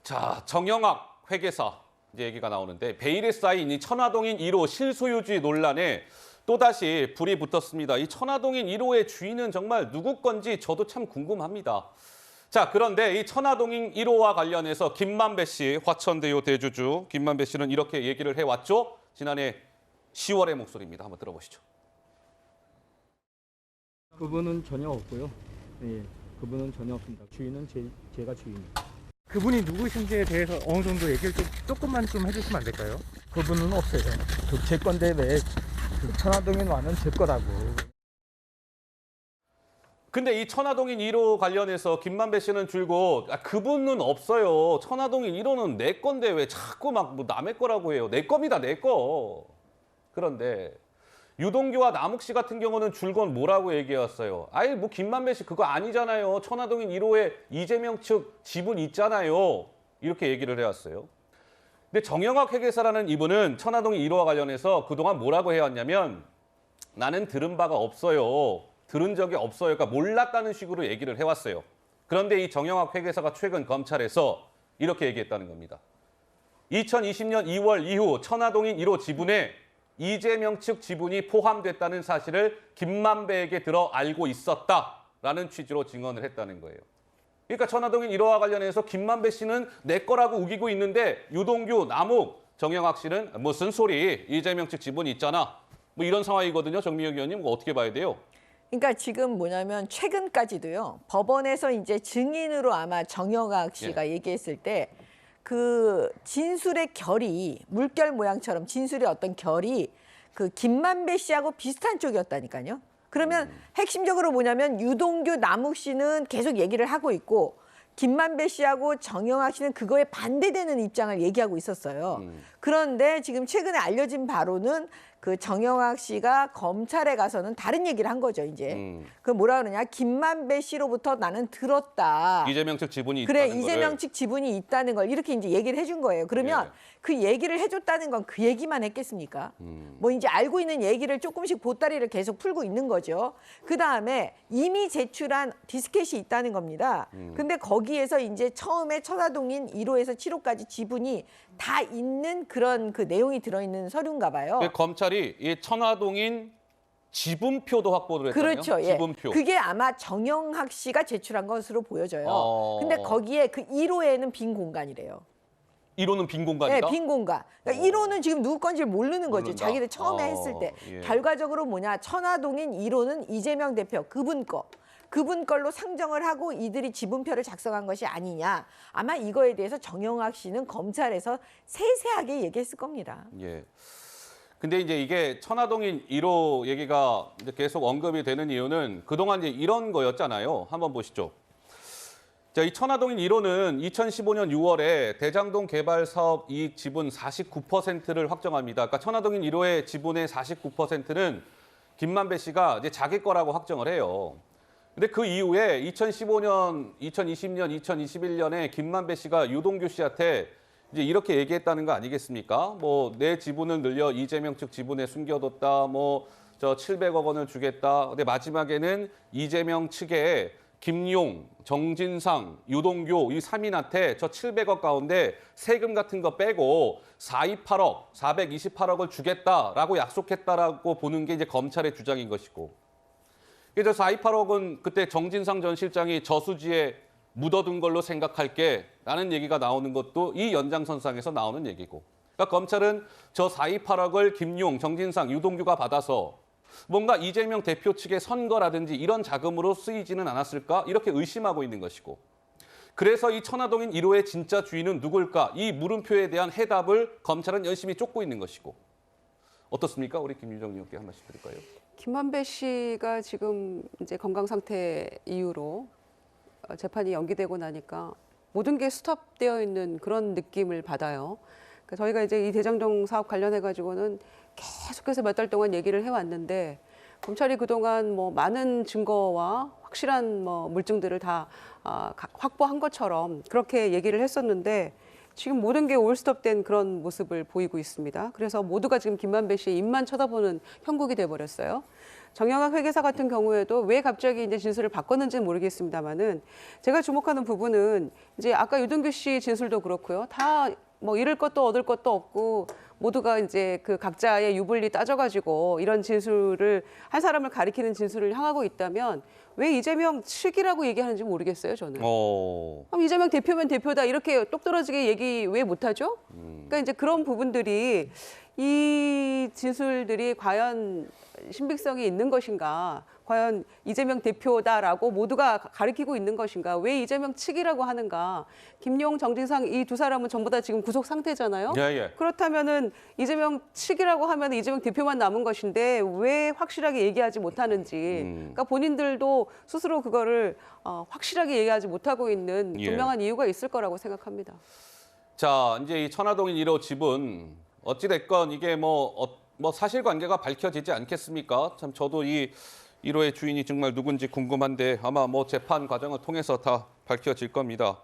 자, 정영학 회계사 이제 얘기가 나오는데 베일에 쌓인 이 천화동인 1호 실소유주의 논란에 또다시 불이 붙었습니다. 이 천화동인 1호의 주인은 정말 누구 건지 저도 참 궁금합니다. 자, 그런데 이 천화동인 1호와 관련해서 김만배 씨, 화천대유 대주주 김만배 씨는 이렇게 얘기를 해왔죠. 지난해 10월의 목소리입니다. 한번 들어보시죠. 그분은 전혀 없고요. 예, 그분은 전혀 없습니다. 주인은 제가 주인입니다. 그분이 누구신지에 대해서 어느 정도 얘기를 조금만 좀 해주시면 안 될까요? 그분은 없어요. 제 건데 왜 천화동인 와는 제 거라고. 근데 이 천화동인 1호 관련해서 김만배 씨는 줄곧 그분은 없어요. 천화동인 1호는 내 건데 왜 자꾸 막 뭐 남의 거라고 해요. 내 겁니다, 내 거. 그런데 유동규와 남욱 씨 같은 경우는 줄곧 뭐라고 얘기했어요. 아이 뭐 김만배 씨 그거 아니잖아요. 천화동인 1호에 이재명 측 지분 있잖아요. 이렇게 얘기를 해왔어요. 근데 정영학 회계사라는 이분은 천화동인 1호와 관련해서 그동안 뭐라고 해왔냐면 나는 들은 바가 없어요. 들은 적이 없어요. 그러니까 몰랐다는 식으로 얘기를 해왔어요. 그런데 이 정영학 회계사가 최근 검찰에서 이렇게 얘기했다는 겁니다. 2020년 2월 이후 천화동인 1호 지분에 이재명 측 지분이 포함됐다는 사실을 김만배에게 들어 알고 있었다라는 취지로 증언을 했다는 거예요. 그러니까 천화동인 1호와 관련해서 김만배 씨는 내 거라고 우기고 있는데 유동규, 남욱, 정영학 씨는 무슨 소리, 이재명 측 지분이 있잖아. 뭐 이런 상황이거든요. 정미혁 의원님, 어떻게 봐야 돼요? 그러니까 지금 뭐냐면 최근까지도요. 법원에서 이제 증인으로 아마 정영학 씨가 얘기했을 때 그 진술의 결이 물결 모양처럼 진술의 어떤 결이 그 김만배 씨하고 비슷한 쪽이었다니까요. 그러면 핵심적으로 뭐냐면 유동규, 남욱 씨는 계속 얘기를 하고 있고 김만배 씨하고 정영학 씨는 그거에 반대되는 입장을 얘기하고 있었어요. 그런데 지금 최근에 알려진 바로는 그 정영학 씨가 검찰에 가서는 다른 얘기를 한 거죠, 이제. 그 뭐라 그러냐, 김만배 씨로부터 나는 들었다. 이재명 측 지분이 그래, 있다는 이재명 거를. 측 지분이 있다는 걸 이렇게 이제 얘기를 해준 거예요. 그러면 그 얘기를 해줬다는 건 그 얘기만 했겠습니까? 뭐 이제 알고 있는 얘기를 조금씩 보따리를 계속 풀고 있는 거죠. 그 다음에 이미 제출한 디스켓이 있다는 겁니다. 근데 거기에서 이제 처음에 천화동인 1호에서 7호까지 지분이 다 있는 그런 그 내용이 들어있는 서류인가 봐요. 검찰이 이 천화동인 지분표도 확보를 했잖아요. 그렇죠. 예. 지분표. 그게 아마 정영학 씨가 제출한 것으로 보여져요. 근데 거기에 그 1호에는 빈 공간이래요. 1호는 빈 공간이다? 네, 빈 공간. 그러니까 1호는 지금 누구 건지 모르는 거죠. 모른다. 자기들 처음에 했을 때. 예. 결과적으로 뭐냐. 천화동인 1호는 이재명 대표 그분 거. 그분 걸로 상정을 하고 이들이 지분표를 작성한 것이 아니냐. 아마 이거에 대해서 정영학 씨는 검찰에서 세세하게 얘기했을 겁니다. 예. 근데 이제 이게 천화동인 1호 얘기가 이제 계속 언급이 되는 이유는 그동안 이제 이런 거였잖아요. 한번 보시죠. 자, 이 천화동인 1호는 2015년 6월에 대장동 개발 사업 이익 지분 49%를 확정합니다. 그러니까 천화동인 1호의 지분의 49%는 김만배 씨가 이제 자기 거라고 확정을 해요. 근데 그 이후에 2015년, 2020년, 2021년에 김만배 씨가 유동규 씨한테 이제 이렇게 얘기했다는 거 아니겠습니까? 뭐 내 지분을 늘려 이재명 측 지분에 숨겨뒀다. 뭐 저 700억 원을 주겠다. 근데 마지막에는 이재명 측에 김용, 정진상, 유동규 이 3인한테 저 700억 가운데 세금 같은 거 빼고 428억, 428억을 주겠다라고 약속했다라고 보는 게 이제 검찰의 주장인 것이고. 그래서 428억은 그때 정진상 전 실장이 저수지에 묻어둔 걸로 생각할게 라는 얘기가 나오는 것도 이 연장선상에서 나오는 얘기고. 그러니까 검찰은 저 428억을 김용, 정진상, 유동규가 받아서 뭔가 이재명 대표 측의 선거라든지 이런 자금으로 쓰이지는 않았을까? 이렇게 의심하고 있는 것이고. 그래서 이 천화동인 1호의 진짜 주인은 누굴까? 이 물음표에 대한 해답을 검찰은 열심히 쫓고 있는 것이고. 어떻습니까? 우리 김유정 의원께 한 말씀 드릴까요? 김만배 씨가 지금 이제 건강 상태 이유로 재판이 연기되고 나니까 모든 게 스톱되어 있는 그런 느낌을 받아요. 그러니까 저희가 이제 이 대장동 사업 관련해 가지고는 계속해서 몇 달 동안 얘기를 해왔는데 검찰이 그동안 뭐 많은 증거와 확실한 뭐 물증들을 다 확보한 것처럼 그렇게 얘기를 했었는데 지금 모든 게 올스톱된 그런 모습을 보이고 있습니다. 그래서 모두가 지금 김만배 씨의 입만 쳐다보는 형국이 돼버렸어요. 정영학 회계사 같은 경우에도 왜 갑자기 이제 진술을 바꿨는지는 모르겠습니다만은 제가 주목하는 부분은 이제 아까 유동규 씨 진술도 그렇고요. 다 뭐 잃을 것도 얻을 것도 없고 모두가 이제 그 각자의 유불리 따져가지고 이런 진술을 한 사람을 가리키는 진술을 향하고 있다면 왜 이재명 측이라고 얘기하는지 모르겠어요, 저는. 그럼 이재명 대표면 대표다 이렇게 똑 떨어지게 얘기 왜 못하죠? 그러니까 이제 그런 부분들이 이 진술들이 과연 신빙성이 있는 것인가, 과연 이재명 대표다라고 모두가 가리키고 있는 것인가, 왜 이재명 측이라고 하는가. 김용, 정진상 이 두 사람은 전부 다 지금 구속 상태잖아요. 예. 그렇다면은 이재명 측이라고 하면 이재명 대표만 남은 것인데 왜 확실하게 얘기하지 못하는지. 그러니까 본인들도 스스로 그거를 확실하게 얘기하지 못하고 있는 예. 분명한 이유가 있을 거라고 생각합니다. 자, 이제 이 천화동인 1호 집은 어찌됐건 이게 뭐 사실관계가 밝혀지지 않겠습니까? 참 저도 이 1호의 주인이 정말 누군지 궁금한데 아마 뭐 재판 과정을 통해서 다 밝혀질 겁니다.